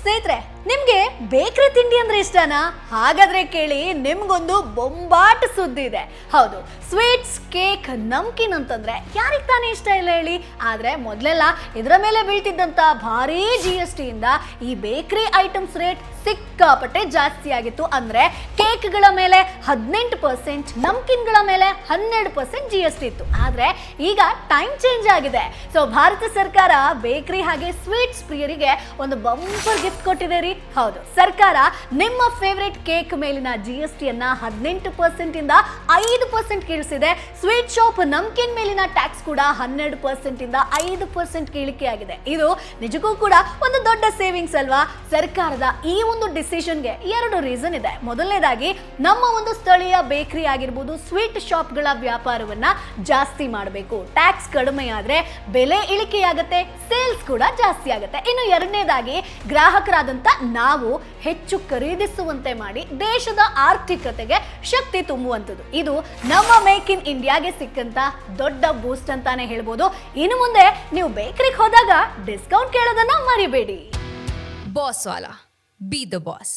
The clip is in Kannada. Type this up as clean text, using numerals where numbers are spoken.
ಸ್ನೇಹಿತರೆ, ನಿಮ್ಗೆ ಬೇಕರಿ ತಿಂಡಿ ಅಂದ್ರೆ ಇಷ್ಟನಾ? ಹಾಗಾದ್ರೆ ಕೇಳಿ, ನಿಮ್ಗೊಂದು ಬೊಂಬಾಟ್ ಸುದ್ದಿ ಇದೆ. ಹೌದು, ಸ್ವೀಟ್ಸ್, ಕೇಕ್, ನಮ್ಕಿನ್ ಅಂತಂದ್ರೆ ಯಾರಿಗ್ ತಾನೇ ಇಷ್ಟ ಇಲ್ಲ ಹೇಳಿ? ಆದ್ರೆ ಮೊದಲೆಲ್ಲ ಇದರ ಮೇಲೆ ಬೀಳ್ತಿದ್ದಂತ ಭಾರೀ GST ಇಂದ ಈ ಬೇಕರಿ ಐಟಮ್ಸ್ ರೇಟ್ ಸಿಕ್ಕಾಪಟ್ಟೆ ಜಾಸ್ತಿ ಆಗಿತ್ತು. ಅಂದ್ರೆ ಕೇಕ್ಗಳ ಮೇಲೆ 18%, ನಮ್ಕಿನ್ಗಳ ಮೇಲೆ 12% GST ಇತ್ತು. ಆದ್ರೆ ಈಗ ಟೈಮ್ ಚೇಂಜ್ ಆಗಿದೆ. ಸೊ ಭಾರತ ಸರ್ಕಾರ ಬೇಕರಿ ಹಾಗೆ ಸ್ವೀಟ್ಸ್ ಪ್ರಿಯರಿಗೆ ಒಂದು ಬಂಪರ್ ಗಿಫ್ಟ್ ಕೊಟ್ಟಿದೆ ರೀ. ಹೌದು, ಸರ್ಕಾರ ನಿಮ್ಮ ಫೇವರೇಟ್ ಕೇಕ್ ಮೇಲಿನ GST ಅನ್ನ 18% ಇಂದ 5% ಇಳಿಸಿದೆ. ಸ್ವೀಟ್ ಶಾಪ್ ನಮ್ಕಿನ್ ಮೇಲಿನ ಟ್ಯಾಕ್ಸ್ ಕೂಡ 12% ಇಂದ 5% ಇಳಿಕೆ ಆಗಿದೆ. ಇದು ನಿಜಕ್ಕೂ ಕೂಡ ಒಂದು ದೊಡ್ಡ ಸೇವಿಂಗ್ಸ್ ಅಲ್ವಾ? ಸರ್ಕಾರದ ಈ ಒಂದು ಡಿಸಿಷನ್ಗೆ ಎರಡು ರೀಸನ್ ಇದೆ. ಮೊದಲನೇದಾಗಿ, ನಮ್ಮ ಒಂದು ಸ್ಥಳೀಯ ಬೇಕರಿ ಆಗಿರ್ಬೋದು, ಸ್ವೀಟ್ ಶಾಪ್ಗಳ ವ್ಯಾಪಾರವನ್ನ ಜಾಸ್ತಿ ಮಾಡಬೇಕು. ಟ್ಯಾಕ್ಸ್ ಕಡಿಮೆ ಆದ್ರೆ ಬೆಲೆ ಇಳಿಕೆಯಾಗತ್ತೆ, ಸೇಲ್ಸ್ ಕೂಡ ಜಾಸ್ತಿ ಆಗುತ್ತೆ. ಇನ್ನು ಎರಡನೇದಾಗಿ, ಗ್ರಾಹಕರಾದಂತ ನಾವು ಹೆಚ್ಚು ಖರೀದಿಸುವಂತೆ ಮಾಡಿ ದೇಶದ ಆರ್ಥಿಕತೆಗೆ ಶಕ್ತಿ ತುಂಬುವಂಥದ್ದು. ಇದು ನಮ್ಮ ಮೇಕ್ ಇನ್ ಇಂಡಿಯಾಗೆ ಸಿಕ್ಕಂತ ದೊಡ್ಡ ಬೂಸ್ಟ್ ಅಂತಾನೆ ಹೇಳ್ಬೋದು. ಇನ್ನು ಮುಂದೆ ನೀವು ಬೇಕರಿಗೆ ಹೋದಾಗ ಡಿಸ್ಕೌಂಟ್ ಕೇಳೋದನ್ನ ಮರಿಬೇಡಿ. Boss Vala, B the boss.